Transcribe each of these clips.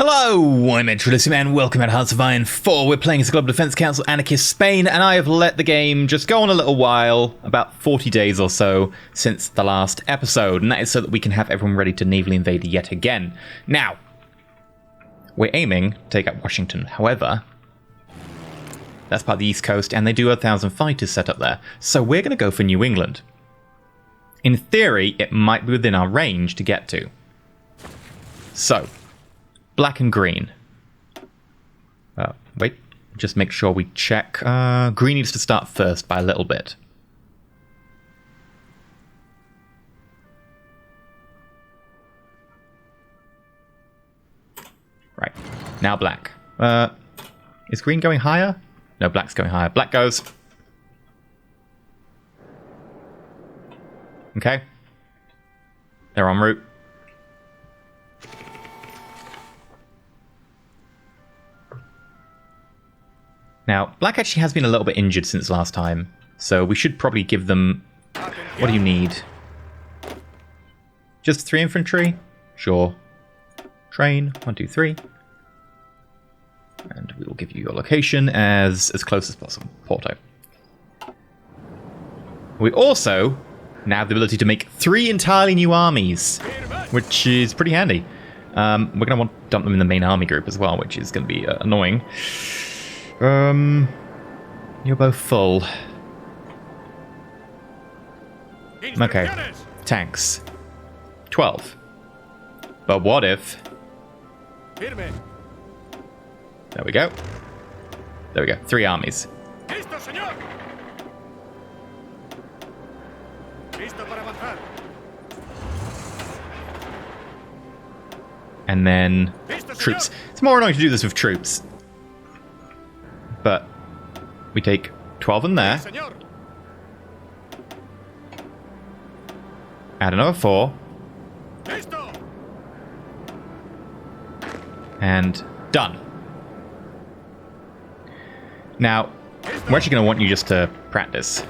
Hello, I'm EnterElysium and welcome at HoI4. We're playing as the Global Defense Council Anarchist Spain, and I have let the game just go on a little while, about 40 days or so, since the last episode, and that is so that we can have everyone ready to navally invade yet again. Now, we're aiming to take out Washington. However, that's part of the East Coast, and they do have 1,000 fighters set up there, so we're going to go for New England. In theory, it might be within our range to get to. So, black and green. Wait, just make sure we check. Green needs to start first by a little bit. Right, now black. Is green going higher? No, black's going higher. Black goes. Okay. They're en route. Now, black actually has been a little bit injured since last time, so we should probably give them... What do you need? Just 3 infantry? Sure. Train, 1, 2, 3. And we will give you your location as close as possible. Porto. We also now have the ability to make 3 entirely new armies, which is pretty handy. We're going to want to dump them in the main army group as well, which is going to be annoying. You're both full. Okay. Tanks. 12. But what if... There we go. There we go. 3 armies. And then troops. It's more annoying to do this with troops. But we take 12 in there. Add another 4. And done. Now, we're actually going to want you just to practice.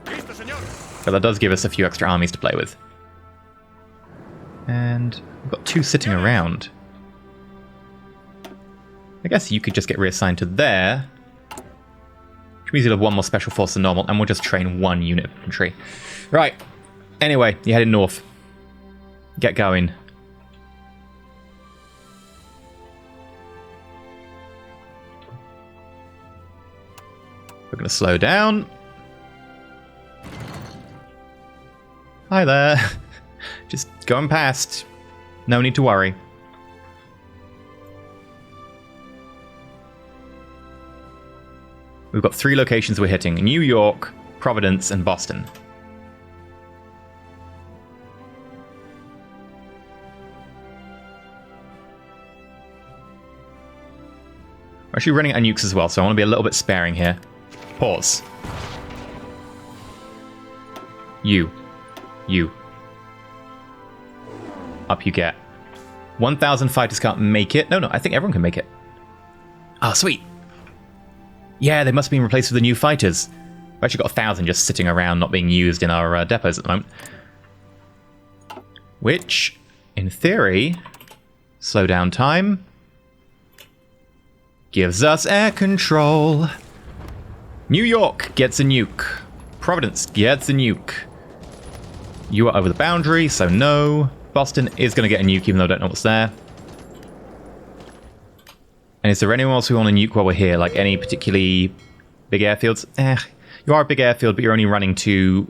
But that does give us a few extra armies to play with. And we've got 2 sitting around. I guess you could just get reassigned to there. Which means you'll have 1 more special force than normal, and we'll just train 1 unit of infantry. Right. Anyway, you're heading north. Get going. We're going to slow down. Hi there. Just going past. No need to worry. We've got 3 locations we're hitting. New York, Providence, and Boston. We're actually running out of nukes as well, so I want to be a little bit sparing here. Pause. You. Up you get. 1,000 fighters can't make it. No, I think everyone can make it. Ah, sweet. Yeah, they must have been replaced with the new fighters. We've actually got 1,000 just sitting around not being used in our depots at the moment. Which, in theory, slow down time, gives us air control. New York gets a nuke. Providence gets a nuke. You are over the boundary, so no. Boston is going to get a nuke, even though I don't know what's there. And is there anyone else who want a nuke while we're here? Like any particularly big airfields? You are a big airfield, but you're only running to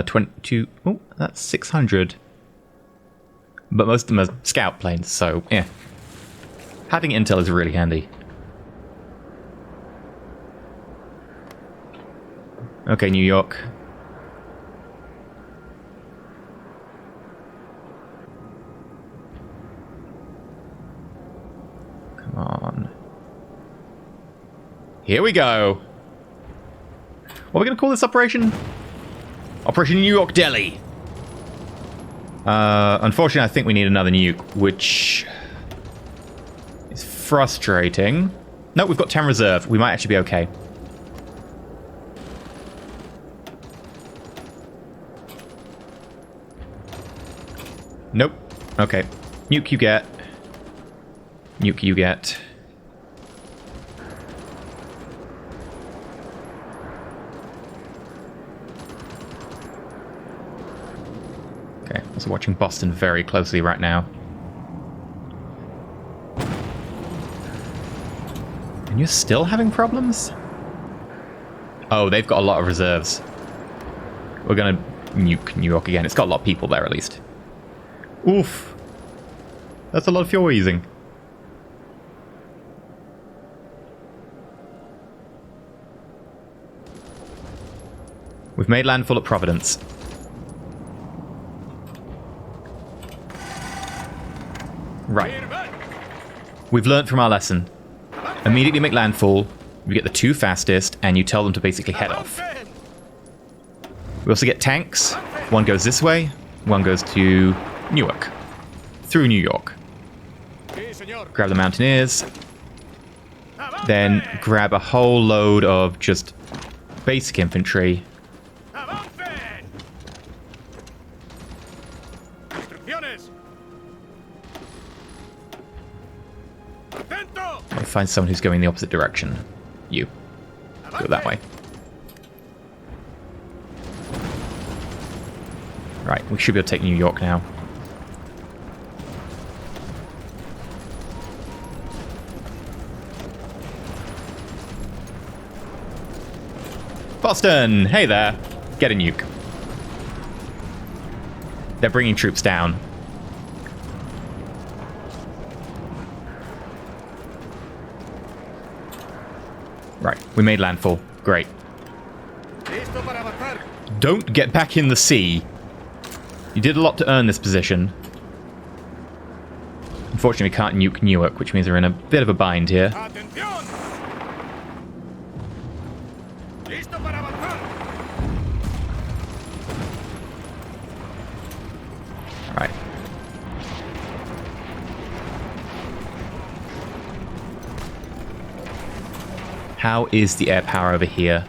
22... Oh, that's 600. But most of them are scout planes, so yeah. Having intel is really handy. Okay, New York. Come on. Here we go. What are we going to call this operation? Operation New York Delhi. Unfortunately, I think we need another nuke, which is frustrating. No, we've got 10 reserve. We might actually be okay. Nope. Okay. Nuke you get. Nuke you get. Okay, also watching Boston very closely right now. And you're still having problems? Oh, they've got a lot of reserves. We're gonna nuke New York again. It's got a lot of people there, at least. Oof. That's a lot of fuel we're using. We've made landfall at Providence. Right. We've learnt from our lesson. Immediately make landfall, you get the two fastest, and you tell them to basically head off. We also get tanks. One goes this way, one goes to Newark. Through New York. Grab the Mountaineers. Then grab a whole load of just basic infantry. Find someone who's going the opposite direction. You. Go that way. Right, we should be able to take New York now. Boston! Hey there! Get a nuke. They're bringing troops down. Right, we made landfall. Great. Don't get back in the sea. You did a lot to earn this position. Unfortunately, we can't nuke Newark, which means we're in a bit of a bind here. Right. How is the air power over here?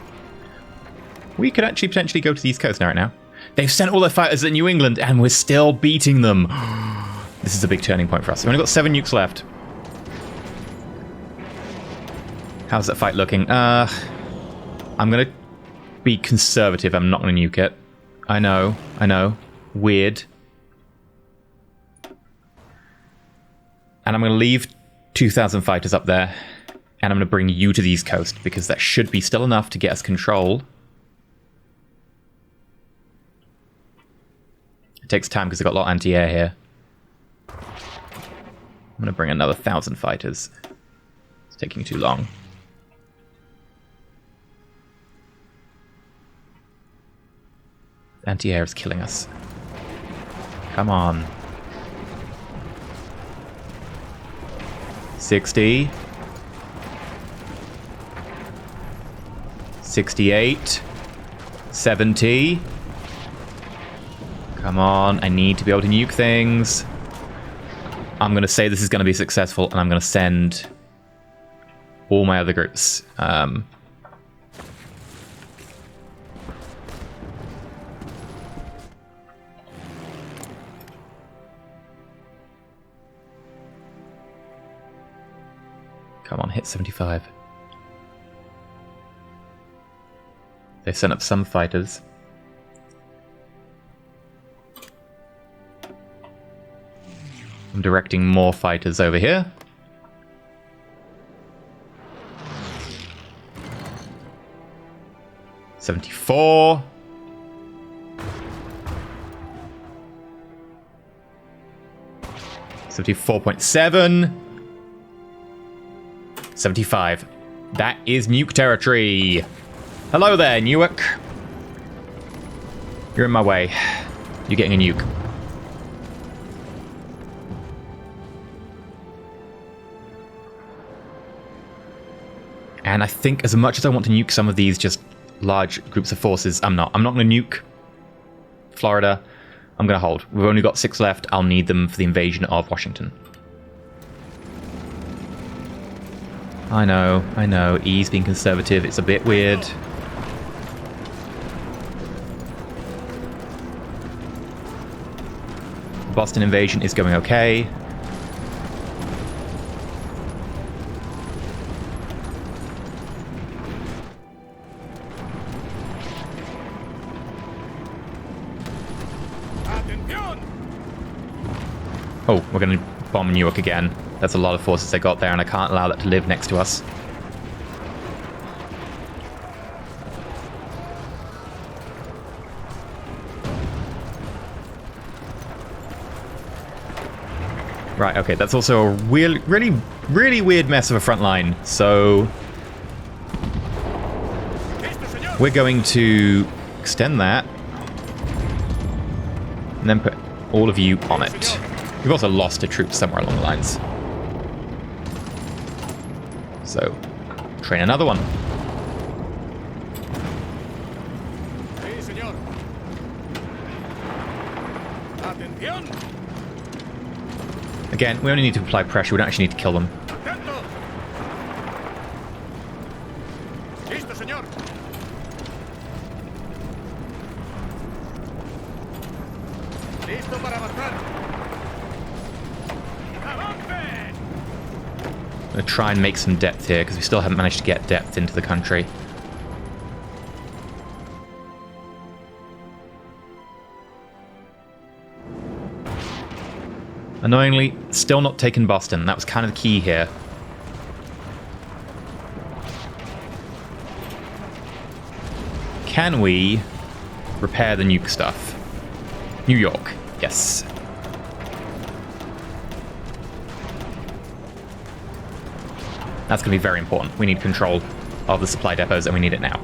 We could actually potentially go to the East Coast right now. They've sent all their fighters at New England, and we're still beating them. This is a big turning point for us. We've only got 7 nukes left. How's that fight looking? I'm going to be conservative. I'm not going to nuke it. I know. Weird. And I'm going to leave 2,000 fighters up there. And I'm going to bring you to the East Coast, because that should be still enough to get us control. It takes time because I've got a lot of anti-air here. I'm going to bring another 1,000 fighters. It's taking too long. Anti-air is killing us. Come on. 60. 68. 70. Come on, I need to be able to nuke things. I'm going to say this is going to be successful, and I'm going to send all my other groups. Come on, hit 75. They've sent up some fighters. I'm directing more fighters over here. $74. $74.7. 75. That is nuke territory. Hello there, Newark. You're in my way. You're getting a nuke. And I think as much as I want to nuke some of these just large groups of forces, I'm not. I'm not going to nuke Florida. I'm going to hold. We've only got 6 left. I'll need them for the invasion of Washington. I know. E's being conservative. It's a bit weird. Boston invasion is going okay. Oh, we're going to bomb Newark again. That's a lot of forces they got there, and I can't allow that to live next to us. Right, okay, that's also a weird, really weird mess of a front line. So we're going to extend that and then put all of you on it. We've also lost a troop somewhere along the lines. So, train another one. Again, we only need to apply pressure, we don't actually need to kill them. I'm going to try and make some depth here, because we still haven't managed to get depth into the country. Annoyingly, still not taken Boston. That was kind of the key here. Can we repair the nuke stuff? New York, yes. That's going to be very important. We need control of the supply depots, and we need it now.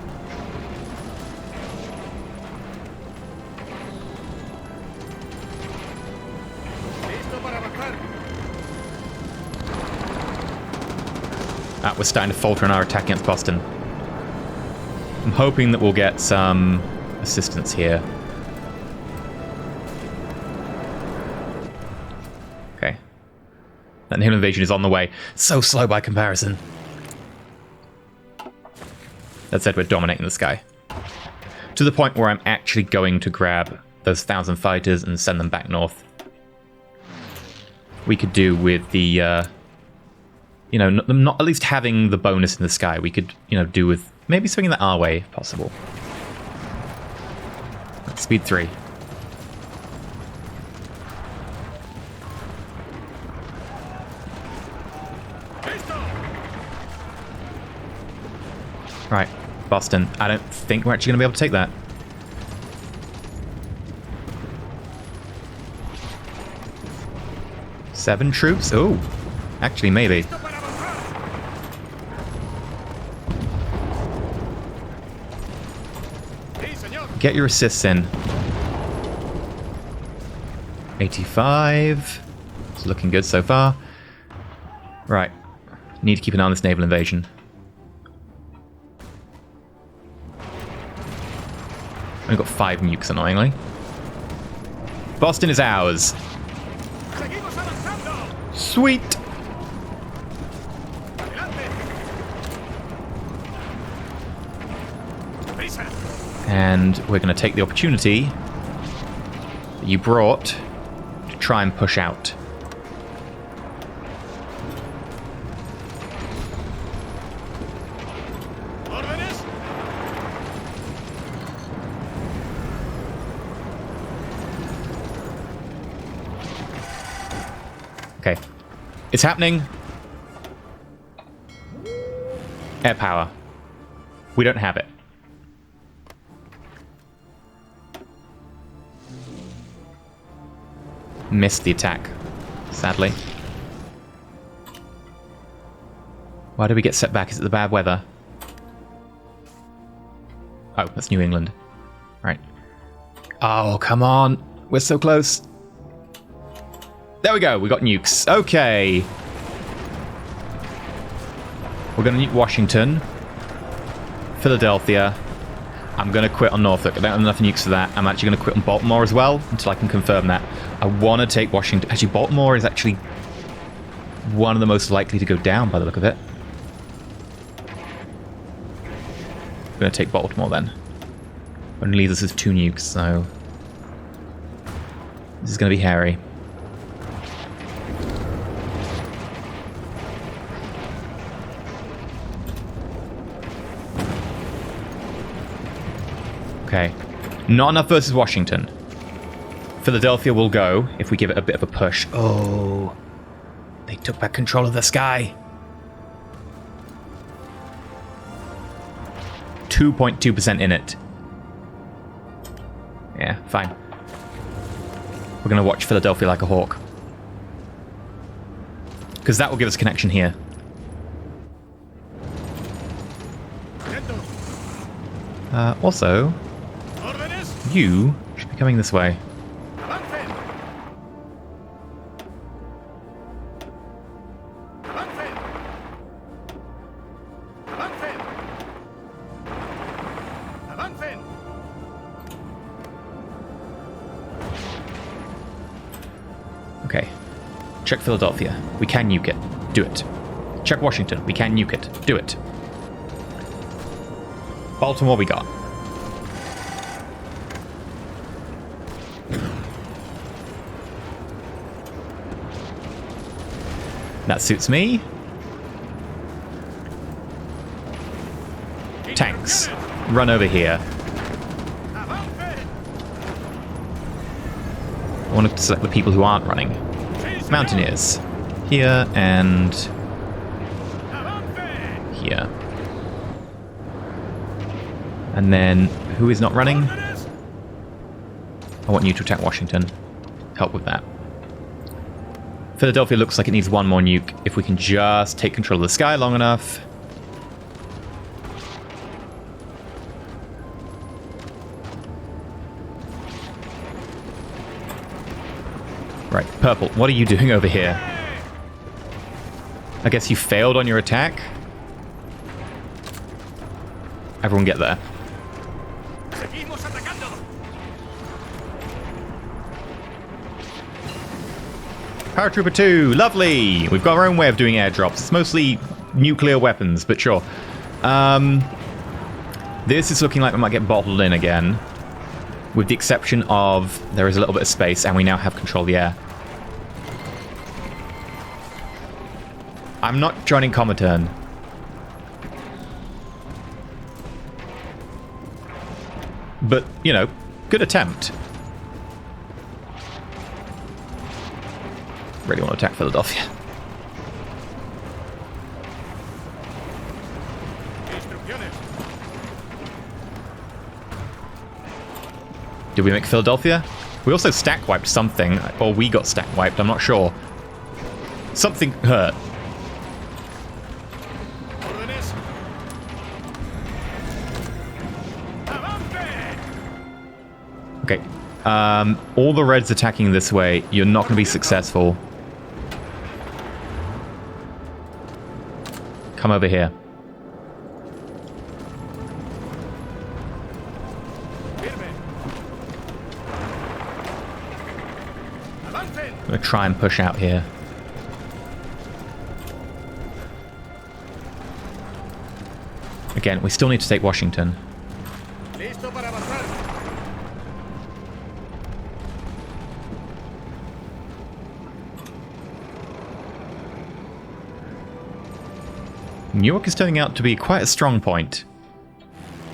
We're starting to falter in our attack against Boston. I'm hoping that we'll get some assistance here. Okay. That naval invasion is on the way. So slow by comparison. That said, we're dominating the sky. To the point where I'm actually going to grab those 1,000 fighters and send them back north. We could do with the... you know, not at least having the bonus in the sky. We could, you know, do with maybe swinging that our way, if possible. Speed 3. Right, Boston. I don't think we're actually going to be able to take that. Seven troops? Oh, actually, maybe. Get your assists in. 85. It's looking good so far. Right. Need to keep an eye on this naval invasion. We've got 5 nukes, annoyingly. Boston is ours. Sweet! And we're going to take the opportunity that you brought to try and push out. Okay. It's happening. Air power. We don't have it. Missed the attack, sadly. Why did we get set back? Is it the bad weather? Oh, that's New England. Right. Oh, come on. We're so close. There we go. We got nukes. Okay. We're going to nuke Washington. Philadelphia. I'm going to quit on Norfolk. I don't have enough nukes for that. I'm actually going to quit on Baltimore as well, until I can confirm that. I want to take Washington. Actually, Baltimore is actually one of the most likely to go down by the look of it. I'm going to take Baltimore then. Only leaves us with 2 nukes, so... this is going to be hairy. Okay. Not enough versus Washington. Philadelphia will go if we give it a bit of a push. Oh, they took back control of the sky. 2.2% in it. Yeah, fine. We're going to watch Philadelphia like a hawk. Because that will give us a connection here. Also, you should be coming this way. Okay. Check Philadelphia. We can nuke it. Do it. Check Washington. We can nuke it. Do it. Baltimore, we got. That suits me. Tanks. Run over here. I want to select the people who aren't running. Mountaineers. Here and here. And then, who is not running? I want you to attack Washington. Help with that. Philadelphia looks like it needs one more nuke. If we can just take control of the sky long enough. Right, Purple, what are you doing over here? I guess you failed on your attack? Everyone get there. Paratrooper 2, lovely! We've got our own way of doing airdrops. It's mostly nuclear weapons, but sure. This is looking like we might get bottled in again. With the exception of there is a little bit of space and we now have control of the air. I'm not joining Comaturn. But, you know, good attempt. Really want to attack Philadelphia. Did we make Philadelphia? We also stack wiped something, or we got stack wiped, I'm not sure. Something hurt. Okay. All the Reds attacking this way, you're not going to be successful. Come over here. I'm going to try and push out here. Again, we still need to take Washington. Newark is turning out to be quite a strong point.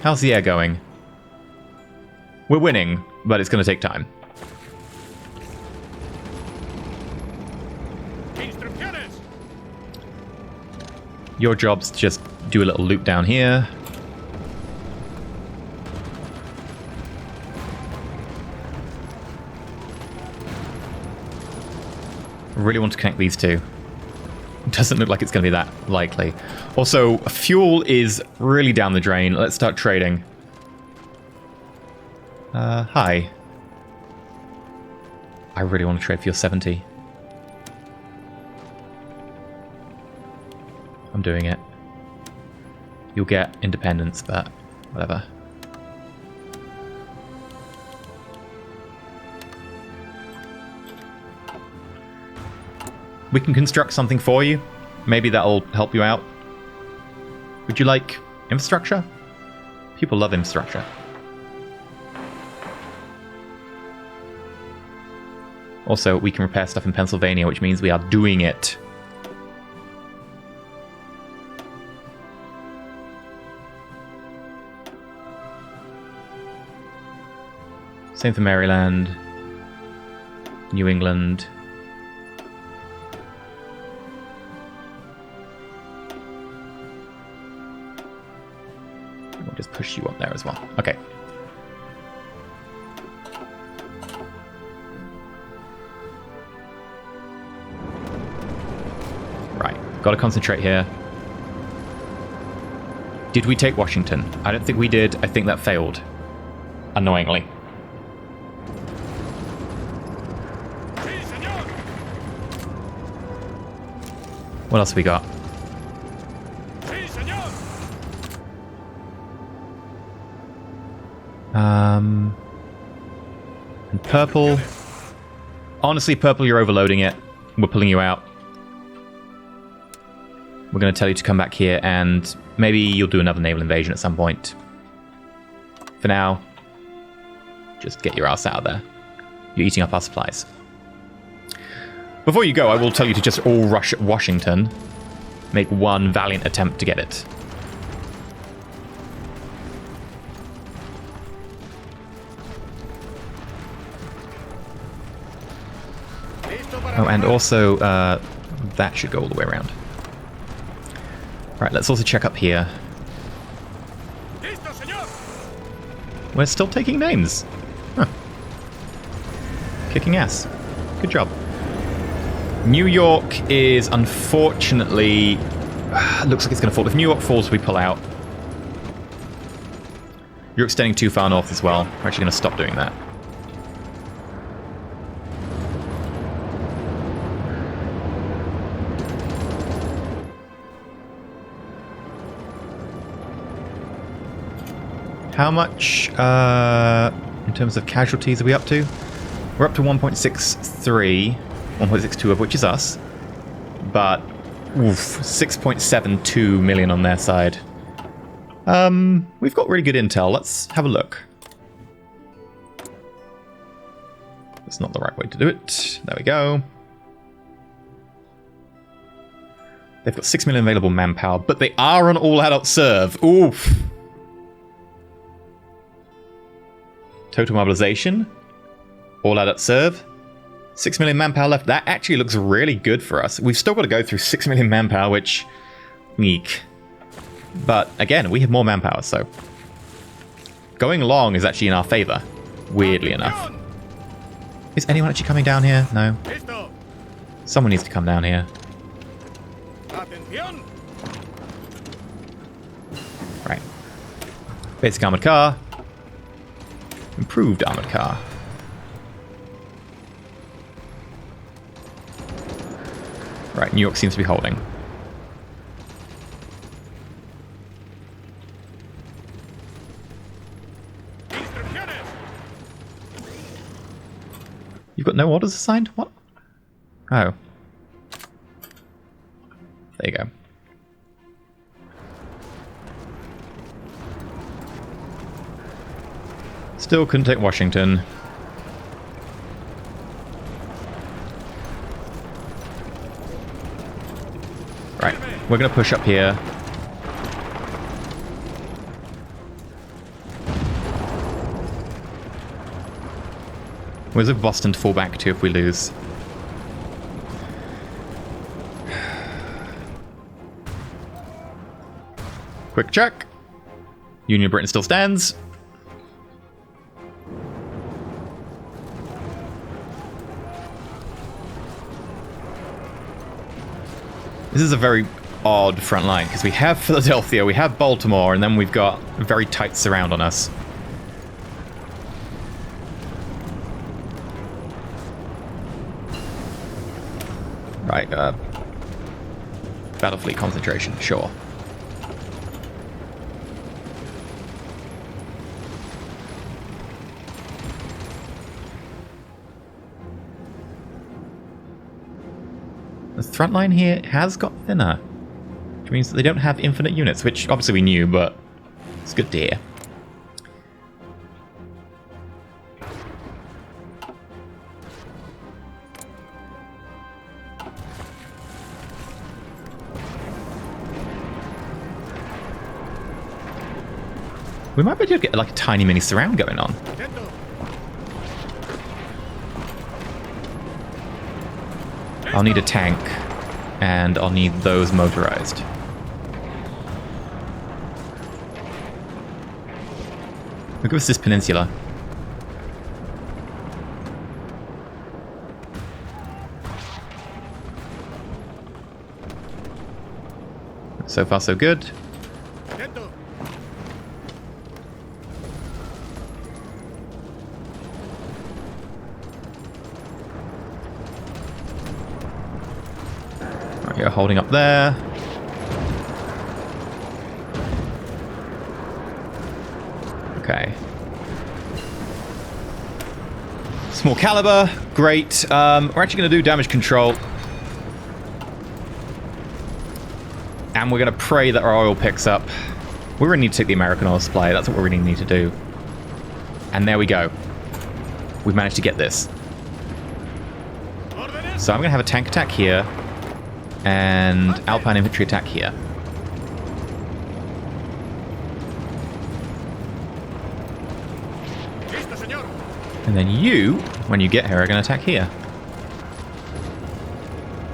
How's the air going? We're winning, but it's going to take time. Your job's to just do a little loop down here. I really want to connect these two. Doesn't look like it's going to be that likely. Also, fuel is really down the drain. Let's start trading. Hi. I really want to trade for your 70. I'm doing it. You'll get independence, but whatever. We can construct something for you. Maybe that'll help you out. Would you like infrastructure? People love infrastructure. Also, we can repair stuff in Pennsylvania, which means we are doing it. Same for Maryland. New England. We'll just push you up there as well. Okay. Right. Got to concentrate here. Did we take Washington? I don't think we did. I think that failed. Annoyingly. What else have we got? And purple. Honestly, purple, you're overloading it. We're pulling you out. We're going to tell you to come back here, and maybe you'll do another naval invasion at some point. For now, just get your ass out of there. You're eating up our supplies. Before you go, I will tell you to just all rush at Washington. Make one valiant attempt to get it. Oh, and also, that should go all the way around. Right, let's also check up here. We're still taking names. Huh. Kicking ass. Good job. New York is unfortunately... looks like it's going to fall. If New York falls, we pull out. You're extending too far north as well. We're actually going to stop doing that. How much, in terms of casualties, are we up to? We're up to 1.63, 1.62 of which is us, but 6.72 million on their side. We've got really good intel. Let's have a look. That's not the right way to do it. There we go. They've got 6 million available manpower, but they are on all-adult serve. Oof. Total mobilization. All-adult serve. 6 million manpower left. That actually looks really good for us. We've still got to go through 6 million manpower, which... Eek. But, again, we have more manpower, so... Going long is actually in our favor. Weirdly enough. Is anyone actually coming down here? No. Someone needs to come down here. Right. Basic armored car. Improved armored car. Right, New York seems to be holding. You've got no orders assigned? What? Oh. There you go. Still couldn't take Washington. Right, we're going to push up here. Where's Boston to fall back to if we lose? Quick check. Union of Britain still stands. This is a very odd front line, because we have Philadelphia, we have Baltimore, and then we've got a very tight surround on us. Right, Battle Fleet concentration, sure. The front line here has got thinner, which means that they don't have infinite units, which obviously we knew, but it's good to hear. We might be able to get like a tiny mini surround going on. I'll need a tank, and I'll need those motorized. Look at this peninsula. So far, so good. Right, you're holding up there. Okay. Small caliber, great. We're actually going to do damage control. And we're going to pray that our oil picks up. We really need to take the American oil supply. That's what we really need to do. And there we go. We've managed to get this. So I'm going to have a tank attack here. And Alpine infantry attack here. And then you, when you get here, are going to attack here.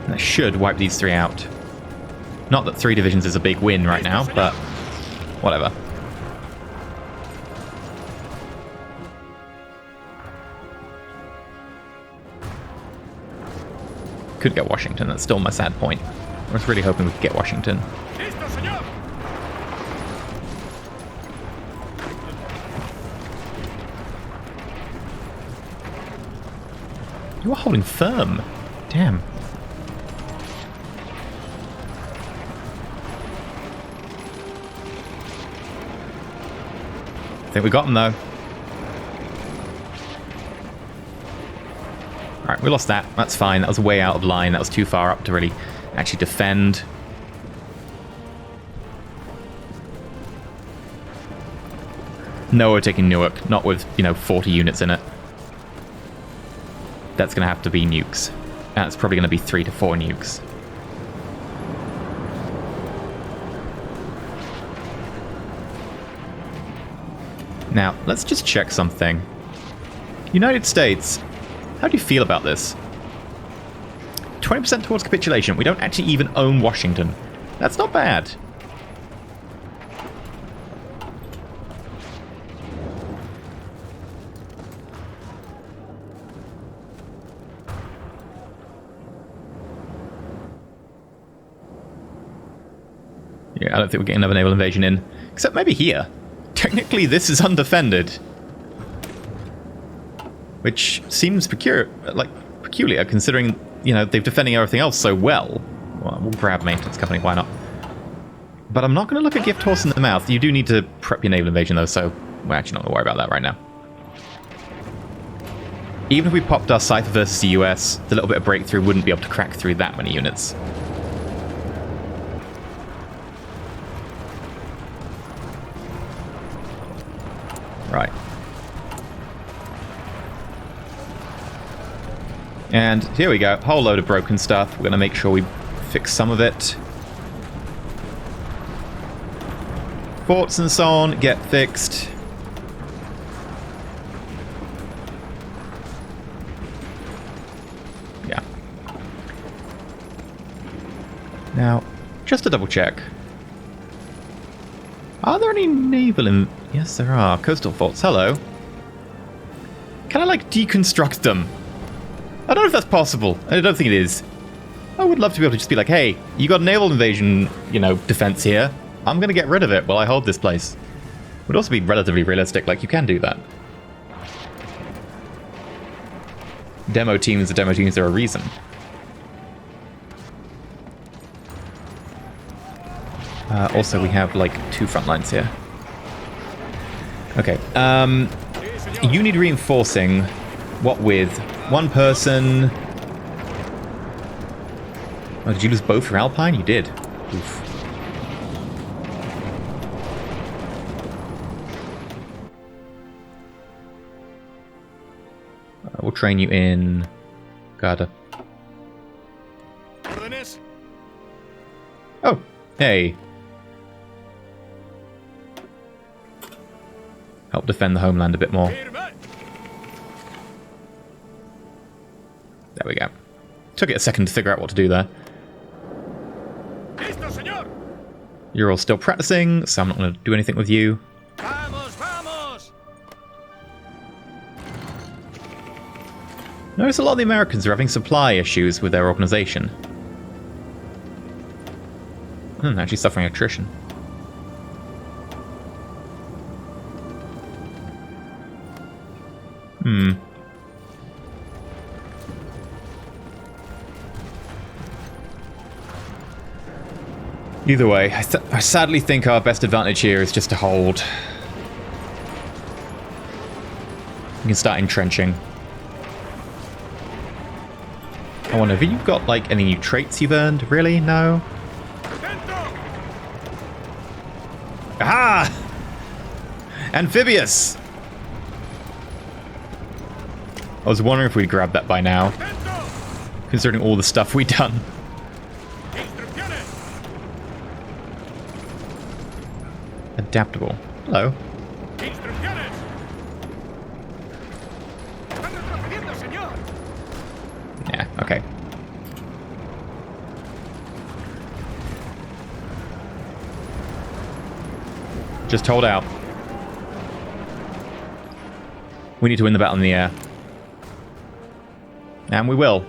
That should wipe these three out. Not that 3 divisions is a big win right now, but whatever. Could get Washington, that's still my sad point. I was really hoping we could get Washington. You are holding firm. Damn. I think we got him, though. Alright, we lost that. That's fine. That was way out of line. That was too far up to really actually defend. No, we're taking Newark. Not with, 40 units in it. That's going to have to be nukes. That's probably going to be 3 to 4 nukes. Now, let's just check something. United States, how do you feel about this? 20% towards capitulation. We don't actually even own Washington. That's not bad. Yeah, I don't think we're getting another naval invasion in. Except maybe here. Technically, this is undefended. Which seems peculiar, considering, they're defending everything else so well. Well, we'll grab maintenance company, why not? But I'm not going to look at gift horse in the mouth. You do need to prep your naval invasion, though, so we're actually not going to worry about that right now. Even if we popped our Sci-Fi versus the US, the little bit of breakthrough wouldn't be able to crack through that many units. Right. And here we go. Whole load of broken stuff. We're going to make sure we fix some of it. Forts and so on get fixed. Yeah. Now, just to double check. Are there any naval Yes, there are. Coastal forts. Hello. Can I, deconstruct them? I don't know if that's possible. I don't think it is. I would love to be able to just be like, hey, you got a naval invasion, defense here. I'm going to get rid of it while I hold this place. Would also be relatively realistic. You can do that. Demo teams are demo teams for a reason. Also, we have, 2 front lines here. Okay, you need reinforcing. What with? 1 person. Oh, did you lose both your Alpine? You did. Oof. We'll train you in Garda. Oh, hey. Help defend the homeland a bit more. There we go. Took it a second to figure out what to do there. You're all still practicing, so I'm not going to do anything with you. Notice a lot of the Americans are having supply issues with their organization. Actually suffering attrition. Either way, I sadly think our best advantage here is just to hold. We can start entrenching. I wonder, have you got, like, any new traits you've earned? Really? No? Aha! Amphibious! I was wondering if we'd grabbed that by now, considering all the stuff we'd done. Adaptable. Hello. Yeah, okay. Just hold out. We need to win the battle in the air. And we will.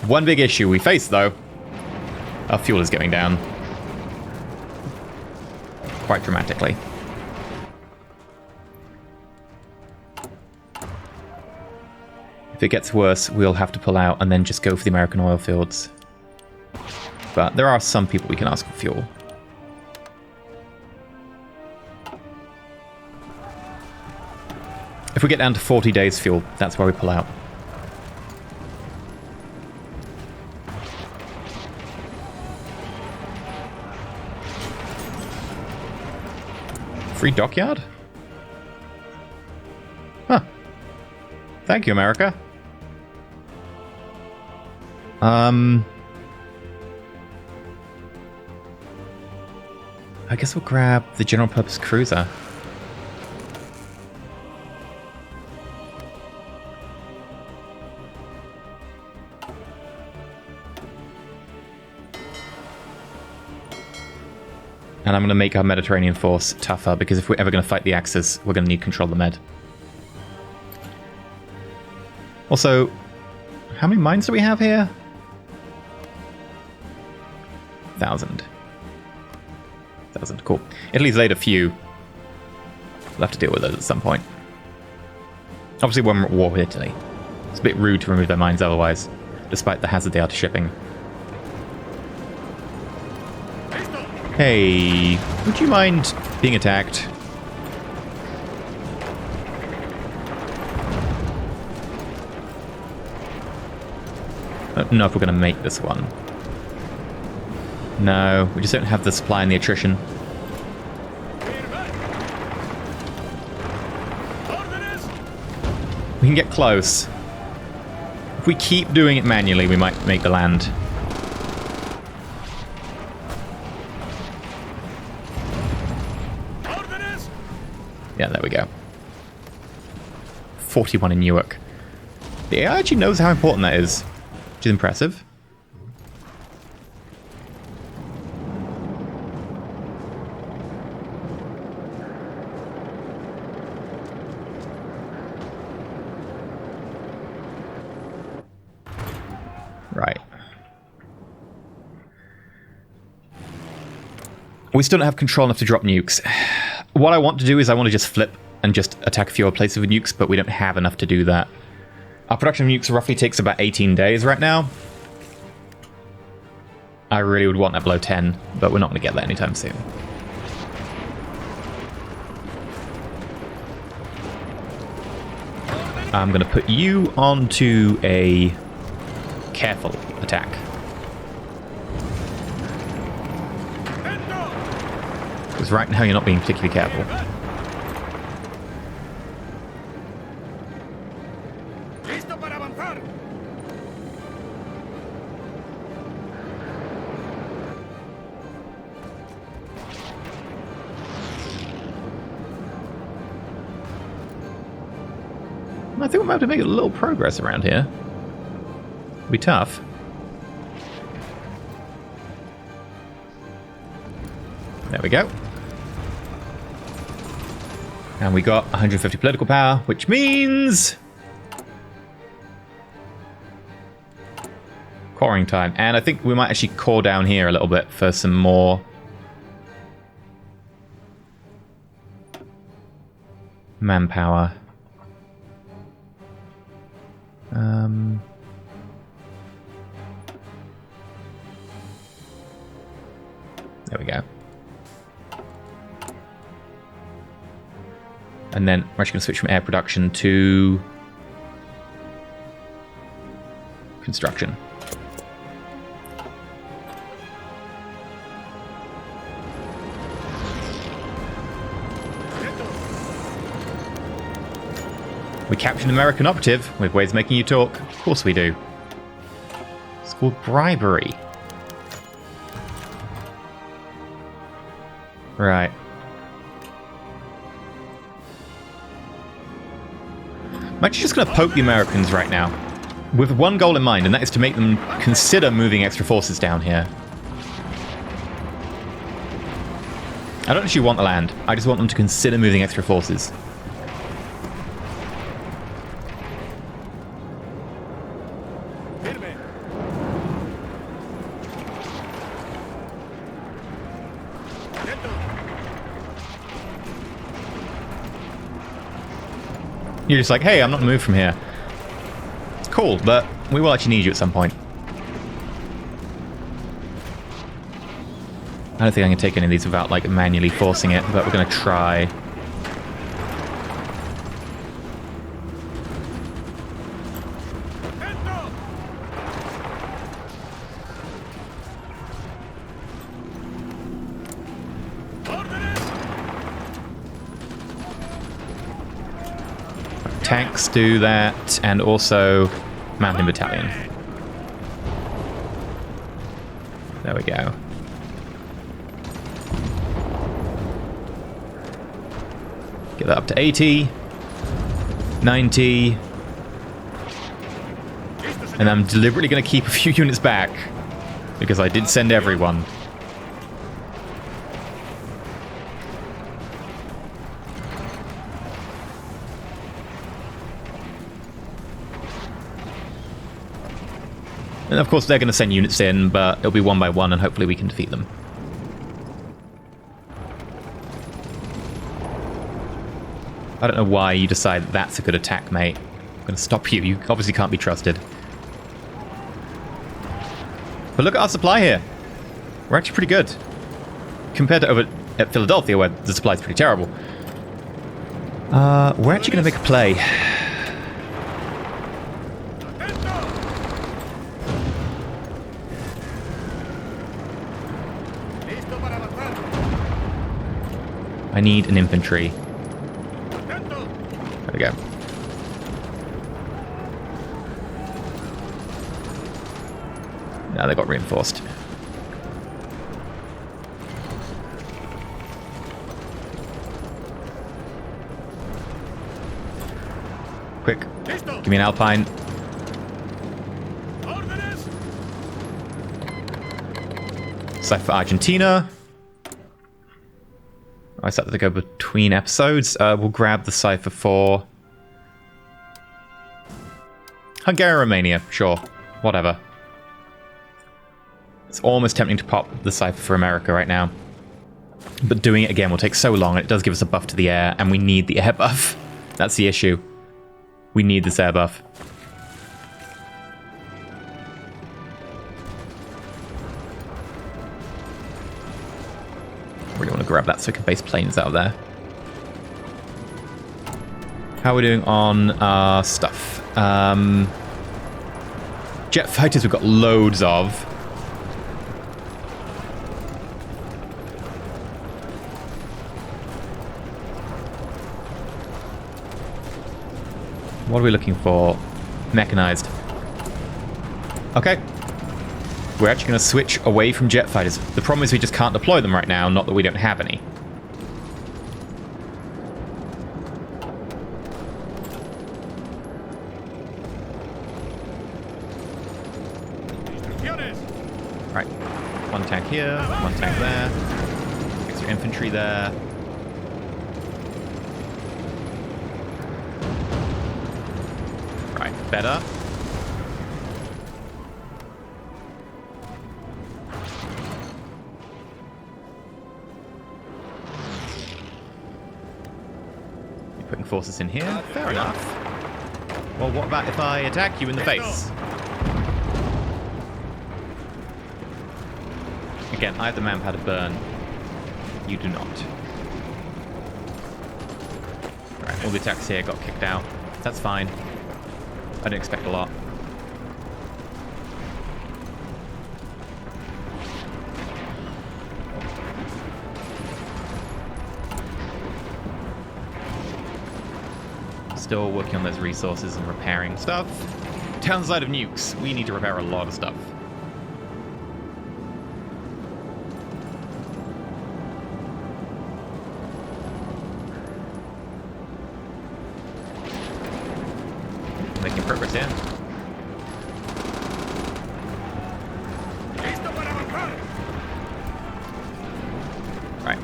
One big issue we face, though. Our fuel is going down. Quite dramatically. If it gets worse, we'll have to pull out and then just go for the American oil fields. But there are some people we can ask for fuel. If we get down to 40 days fuel, that's where we pull out. Free dockyard? Huh. Thank you, America. I guess we'll grab the general purpose cruiser. And I'm going to make our Mediterranean force tougher, because if we're ever going to fight the Axis, we're going to need control of the Med. Also, how many mines do we have here? 1,000. 1,000, cool. Italy's laid a few. We'll have to deal with those at some point. Obviously, when we're at war with Italy. It's a bit rude to remove their mines otherwise, despite the hazard they are to shipping. Hey, would you mind being attacked? I don't know if we're going to make this one. No, we just don't have the supply and the attrition. We can get close. If we keep doing it manually, we might make the land. Yeah, there we go. 41 in Newark. The AI actually knows how important that is, which is impressive. Right. We still don't have control enough to drop nukes. What I want to do is I want to just flip and just attack a few other places with nukes, but we don't have enough to do that. Our production of nukes roughly takes about 18 days right now. I really would want that below 10, but we're not going to get that anytime soon. I'm going to put you onto a careful attack. Because right now you're not being particularly careful. I think we might have to make a little progress around here. It'll be tough. There we go. And we got 150 political power, which means coring time. And I think we might actually core down here a little bit for some more manpower. There we go. And then we're actually going to switch from air production to construction. We captured an American operative with ways of making you talk. Of course we do. It's called bribery. Right. I'm actually just going to poke the Americans right now, with one goal in mind, and that is to make them consider moving extra forces down here. I don't actually want the land. I just want them to consider moving extra forces. You're just like, hey, I'm not moved from here. It's cool, but we will actually need you at some point. I don't think I can take any of these without, like, manually forcing it, but we're going to try. Tanks do that, and also Mountain Battalion. There we go. Get that up to 80, 90, and I'm deliberately going to keep a few units back, because I did send everyone. And of course they're going to send units in, but it'll be one by one and hopefully we can defeat them. I don't know why you decide that's a good attack, mate. I'm going to stop you. You obviously can't be trusted. But look at our supply here. We're actually pretty good. Compared to over at Philadelphia, where the supply is pretty terrible. We're actually going to make a play. I need an infantry. There we go. Now they got reinforced. Quick, give me an Alpine. Sci-Fi Argentina. I started to go between episodes. We'll grab the Cipher for Hungary, Romania. Sure, whatever. It's almost tempting to pop the Cipher for America right now. But doing it again will take so long, and it does give us a buff to the air, and we need the air buff. That's the issue. We need this air buff. Really want to grab that so we can base planes out of there. How are we doing on our stuff? Jet fighters we've got loads of. What are we looking for? Mechanized. Okay. We're actually going to switch away from jet fighters. The problem is we just can't deploy them right now, not that we don't have any. Right, one tank here, one tank there, extra infantry there. Right, better. You're putting forces in here, fair enough. Well, what about if I attack you in the face? Again, I have the manpower to burn. You do not. Alright, all the attacks here got kicked out. That's fine. I didn't expect a lot. Still working on those resources and repairing stuff. Townside of nukes. We need to repair a lot of stuff. Making progress here. Right.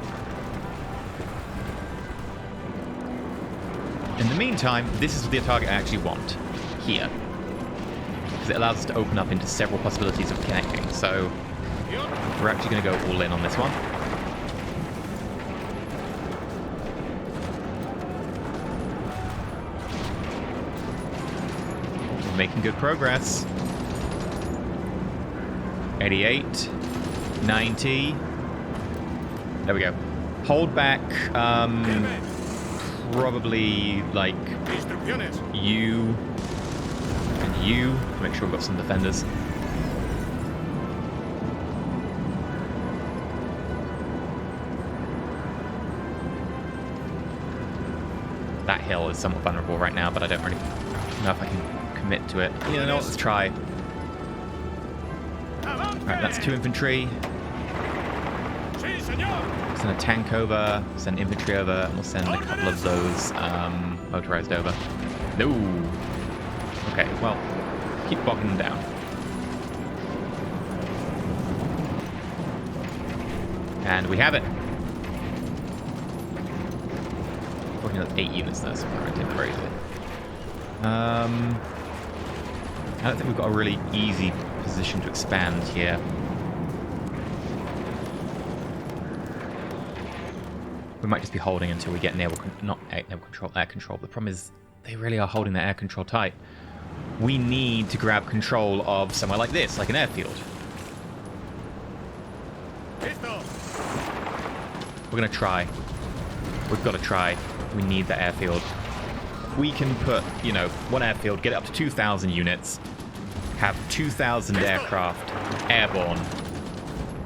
In the meantime, this is the target I actually want. Here. Because it allows us to open up into several possibilities of connecting. So, we're actually going to go all in on this one. Making good progress. 88, 90. There we go. Hold back, probably like you and you. Make sure we've got some defenders. That hill is somewhat vulnerable right now, but I don't really know if I can commit to it. You know what, let's try. Alright, that's 2 infantry. Send a tank over, send infantry over, and we'll send a couple of those motorized over. No. Okay, well, keep bogging them down. And we have it. Fortunately, that's 8 units though, so we're going to take it very easily. I don't think we've got a really easy position to expand here. We might just be holding until we get naval control, air control. The problem is they really are holding their air control tight. We need to grab control of somewhere like this, like an airfield. We're going to try. We've got to try. We need the airfield. We can put, you know, one airfield, get it up to 2,000 units, have 2,000 aircraft airborne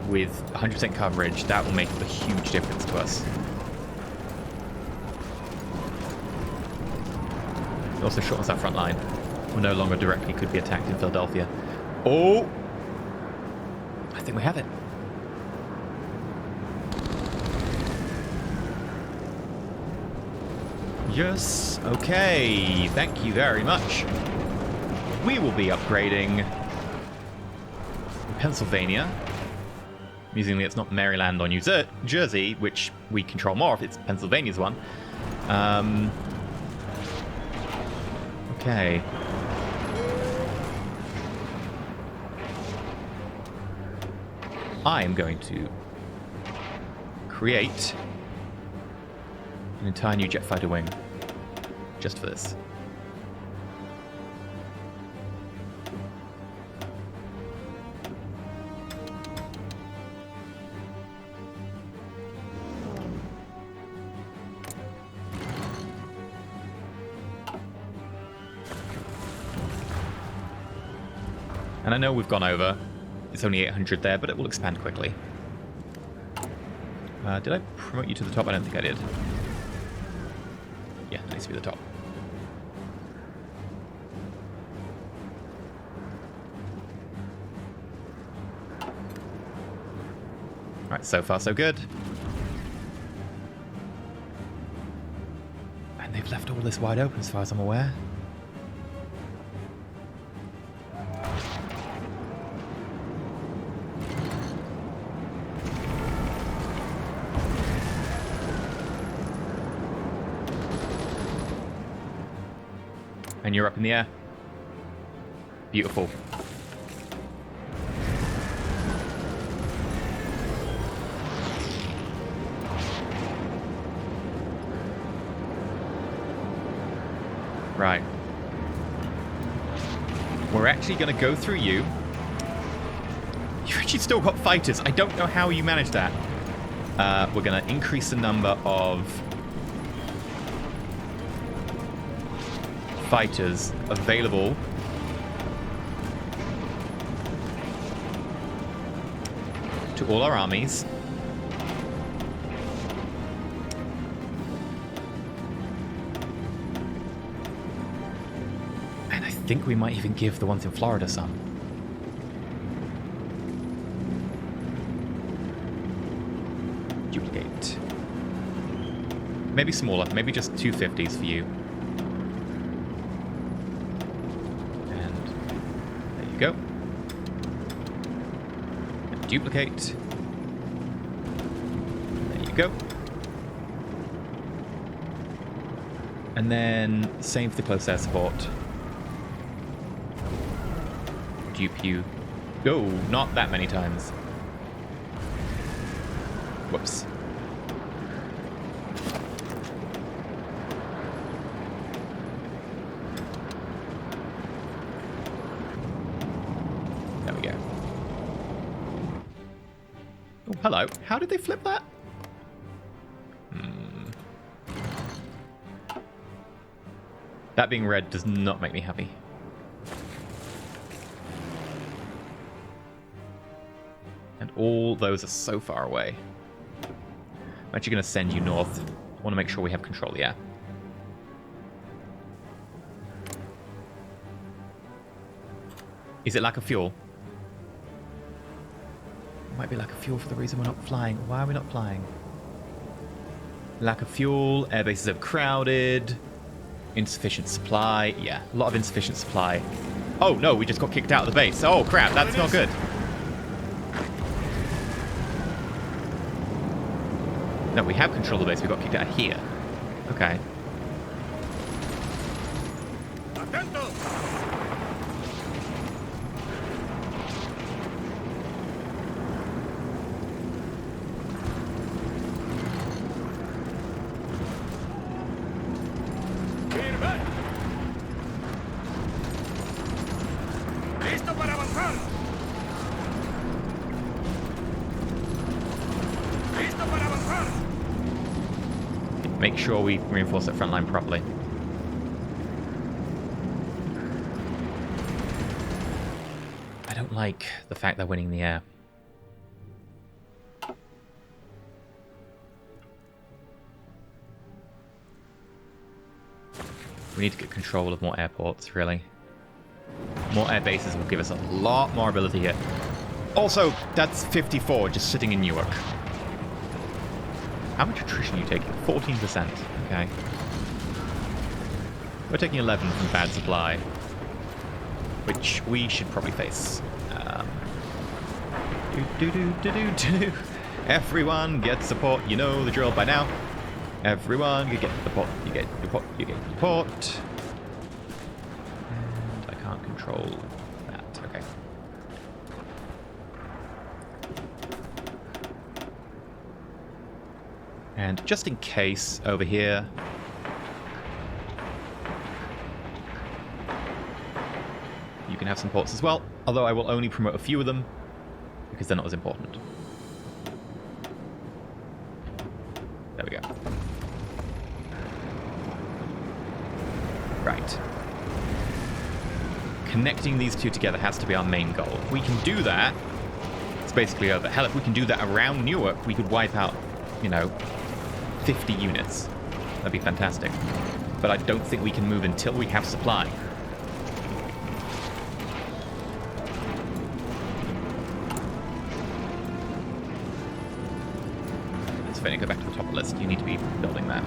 with 100% coverage. That will make a huge difference to us. It also shortens our front line. We're no longer directly could be attacked in Philadelphia. Oh! I think we have it. Yes, okay, thank you very much. We will be upgrading Pennsylvania. Amusingly, it's not Maryland or New Jersey, which we control more of, it's Pennsylvania's one. Okay. I am going to create an entire new jet fighter wing just for this. And I know we've gone over. It's only 800 there, but it will expand quickly. Did I promote you to the top? I don't think I did. Yeah, it needs to be the top. Right, so far so good. And they've left all this wide open as far as I'm aware. And you're up in the air. Beautiful. Right. We're actually going to go through you. You've actually still got fighters. I don't know how you managed that. We're going to increase the number of fighters available to all our armies. And I think we might even give the ones in Florida some. Duplicate. Maybe smaller, maybe just 250s for you. And there you go. And duplicate. There you go. And then same for the close air support. Dupe you. No, not that many times. Whoops. There we go. Oh, hello. How did they flip that? That being red does not make me happy. And all those are so far away. I'm actually going to send you north. I want to make sure we have control, yeah. Is it lack of fuel? It might be lack of fuel for the reason we're not flying. Why are we not flying? Lack of fuel, air bases overcrowded, insufficient supply. Yeah, a lot of insufficient supply. Oh no, we just got kicked out of the base. Oh crap, that's not good. No, we have control of the base. We got kicked out here. Okay. Make sure we reinforce that front line properly. I don't like the fact they're winning the air. We need to get control of more airports, really. More air bases will give us a lot more ability here. Also, that's 54 just sitting in Newark. How much attrition are you taking? 14%. Okay. We're taking 11 from bad supply, which we should probably face. Everyone get support. You know the drill by now. Everyone, you get support. You get support. You get support. And I can't control that. Okay. And just in case, over here, you can have some ports as well, although I will only promote a few of them, because they're not as important. There we go. Right. Connecting these two together has to be our main goal. If we can do that, it's basically over. Hell, if we can do that around Newark, we could wipe out, you know, 50 units. That'd be fantastic. But I don't think we can move until we have supply. Let's finally go back to the top of the list. You need to be building that.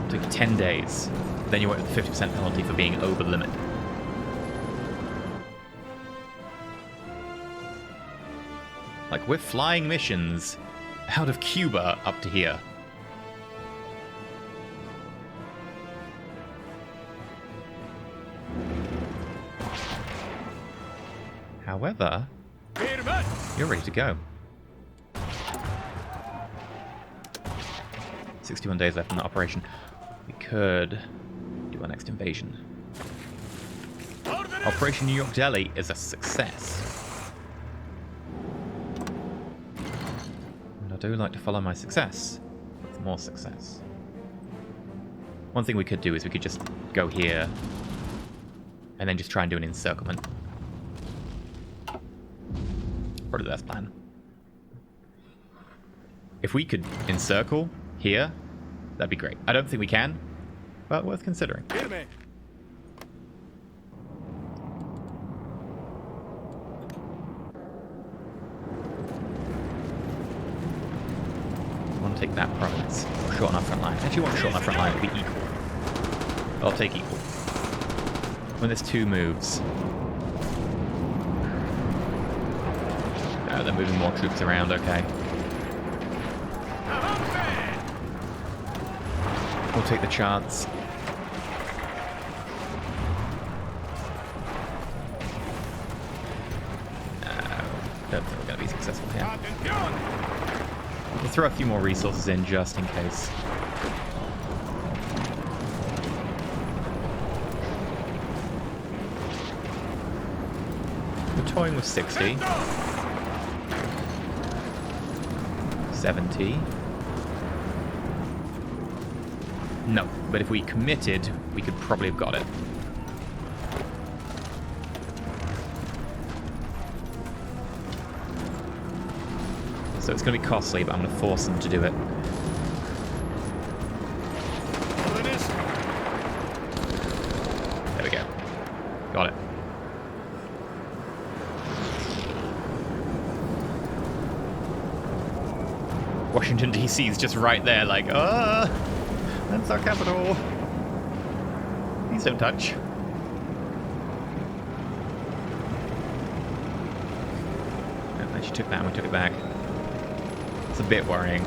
It'll take 10 days. Then you won't have the 50% penalty for being over the limit. Like, we're flying missions out of Cuba up to here. However, you're ready to go. 61 days left in the operation. We could do our next invasion. Operation New York Delhi is a success. And I do like to follow my success with more success. One thing we could do is we could just go here and then just try and do an encirclement. Probably the best plan. If we could encircle here, that'd be great. I don't think we can, but worth considering. I want to take that province. Shorten our front line. I actually want to shorten our front line to be equal. I'll take equal. When there's 2 moves. No, they're moving more troops around, okay. We'll take the chance. No, don't think we're going to be successful here. We'll throw a few more resources in just in case. We're toying with 60. 70. No, but if we committed, we could probably have got it. So it's going to be costly, but I'm going to force them to do it. There we go. Got it. Washington, D.C. is just right there, like, that's our capital. Please don't touch. She took that and we took it back. It's a bit worrying.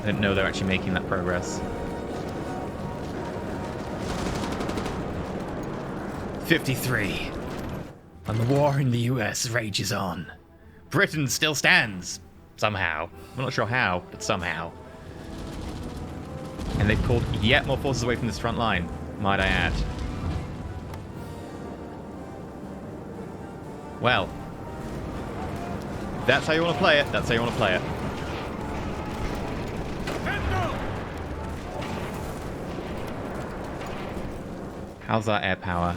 I didn't know they're actually making that progress. 53. And the war in the US rages on. Britain still stands. Somehow. I'm not sure how, but somehow. And they've pulled yet more forces away from this front line, might I add. Well. That's how you want to play it. That's how you want to play it. How's our air power?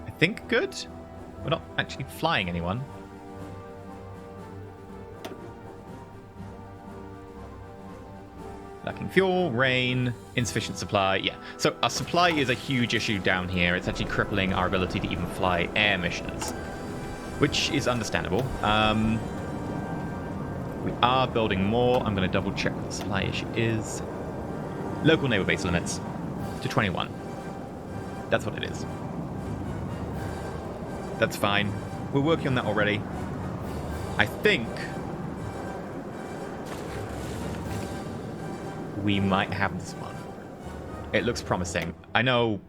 I think good. We're not actually flying anyone. Lacking fuel, rain, insufficient supply. Yeah, so our supply is a huge issue down here. It's actually crippling our ability to even fly air missions, which is understandable. We are building more. I'm going to double check what the supply issue is. Local naval base limits to 21. That's what it is. That's fine. We're working on that already. I think we might have this one. It looks promising. I know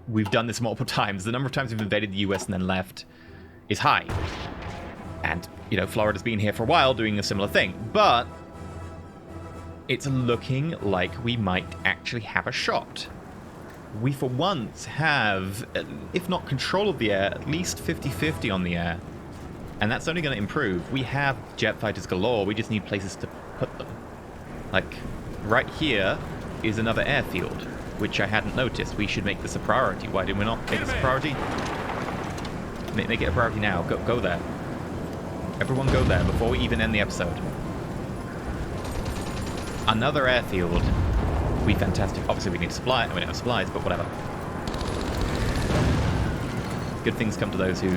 we've done this multiple times. The number of times we've invaded the US and then left is high. And, you know, Florida's been here for a while doing a similar thing. But it's looking like we might actually have a shot. We, for once, have, if not control of the air, at least 50-50 on the air. And that's only going to improve. We have jet fighters galore. We just need places to put them. Like, right here is another airfield, which I hadn't noticed. We should make this a priority. Why did we not make this a priority? Make it a priority now. Go there. Everyone go there before we even end the episode. Another airfield. Be fantastic. Obviously, we need supply. We don't have supplies, but whatever. Good things come to those who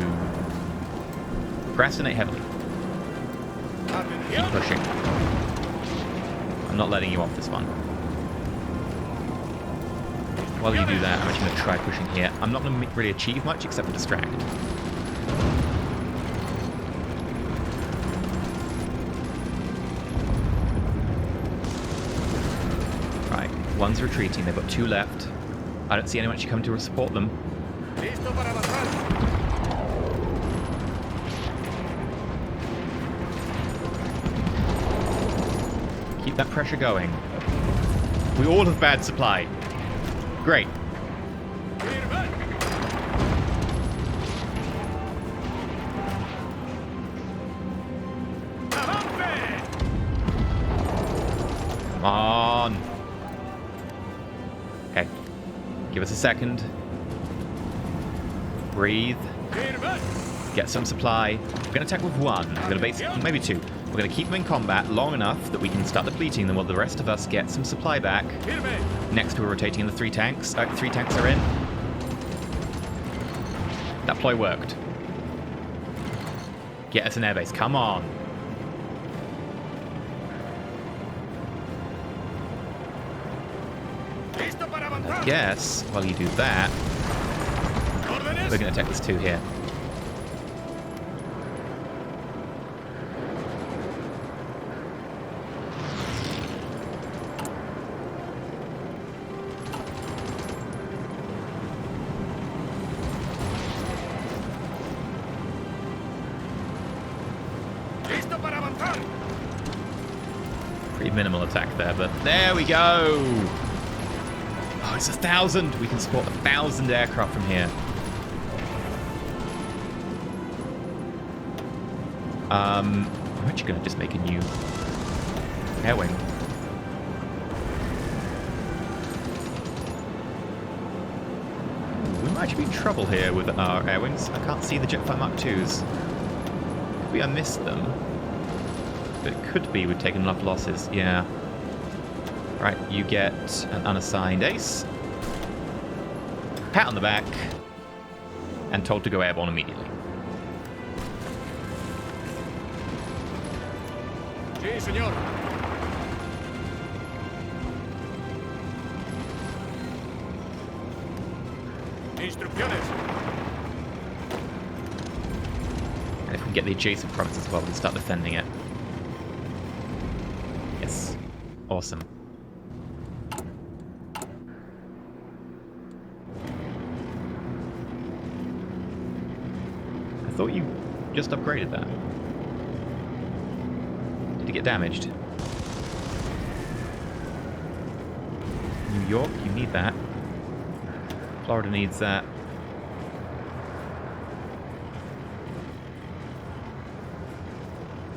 procrastinate heavily. Keep pushing. I'm not letting you off this one. While you do that, I'm actually going to try pushing here. I'm not going to really achieve much except for distract. One's retreating. They've got 2 left. I don't see anyone actually coming to support them. Keep that pressure going. We all have bad supply. Great. Come on. Okay. Give us a second. Breathe. Get some supply. We're going to attack with 1. We're going to basically, maybe 2. We're going to keep them in combat long enough that we can start depleting them while the rest of us get some supply back. Next, we're rotating the 3 tanks. 3 tanks are in. That ploy worked. Get us an airbase. Come on. I guess while you do that, we're going to attack this 2 here. Pretty minimal attack there, but there we go. Oh, it's 1,000. We can support 1,000 aircraft from here. I'm actually going to just make a new air wing. We might actually be in trouble here with our air wings. I can't see the Jetfire Mark IIs. Could be I missed them. But it could be we've taken enough losses. Yeah. Right, you get an unassigned ace. Pat on the back. And told to go airborne immediately. Sí, señor. Instrucciones. And if we can get the adjacent province as well, we can start defending it. Yes. Awesome. I thought you just upgraded that. Did it get damaged? New York, you need that. Florida needs that.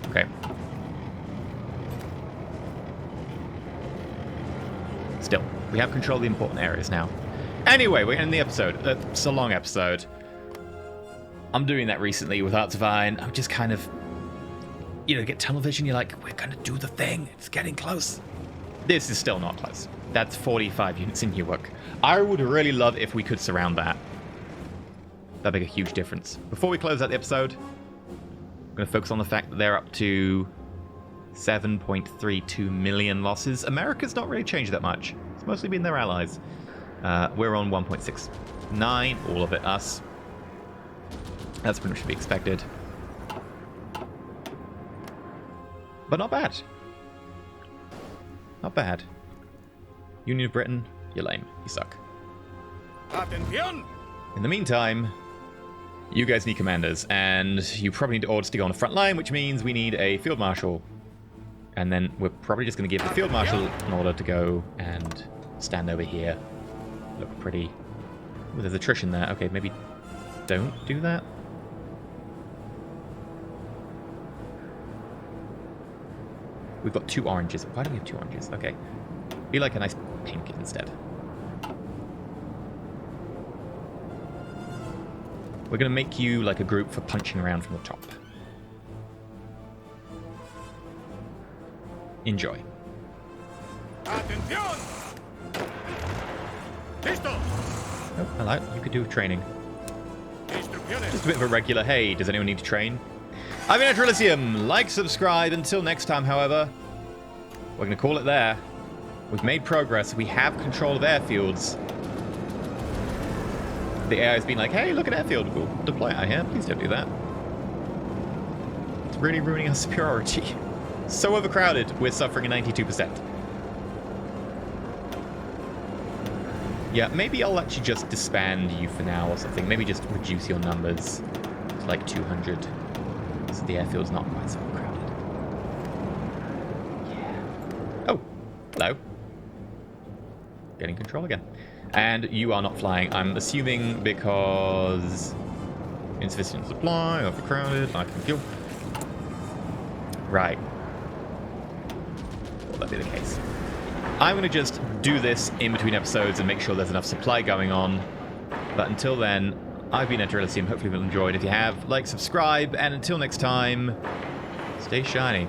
Okay. Still, we have control of the important areas now. Anyway, we're in the episode. It's a long episode. I'm doing that recently with Hearts of Iron. I'm just kind of, you know, get tunnel vision. You're like, we're going to do the thing. It's getting close. This is still not close. That's 45 units in Newark. I would really love if we could surround that. That'd make a huge difference. Before we close out the episode, I'm going to focus on the fact that they're up to 7.32 million losses. America's not really changed that much. It's mostly been their allies. We're on 1.69, all of it us. That's pretty much to be expected. But not bad. Not bad. Union of Britain, you're lame. You suck. Atención. In the meantime, you guys need commanders, and you probably need orders to go on the front line, which means we need a field marshal. And then we're probably just going to give the field marshal an order to go and stand over here. Look pretty. Ooh, there's attrition there. Okay, maybe don't do that. We've got 2 oranges. Why do we have 2 oranges? Okay. Be like a nice pink instead. We're going to make you like a group for punching around from the top. Enjoy. Atención. Listo. Oh, I like. You could do training. Instrucciones. Just a bit of a regular, hey, does anyone need to train? I've been EnterElysium. Like, subscribe. Until next time, however, we're going to call it there. We've made progress. We have control of airfields. The AI has been like, hey, look at airfield. We'll deploy out here. Please don't do that. It's really ruining our superiority. So overcrowded, we're suffering a 92%. Yeah, maybe I'll actually just disband you for now or something. Maybe just reduce your numbers to like 200. So the airfield's not quite so crowded. Yeah. Oh, hello. Getting control again. And you are not flying, I'm assuming, because insufficient supply, overcrowded, lack of fuel. Right. Will that be the case? I'm going to just do this in between episodes and make sure there's enough supply going on. But until then, I've been EnterElysium. Hopefully you've enjoyed. If you have, like, subscribe, and until next time, stay shiny.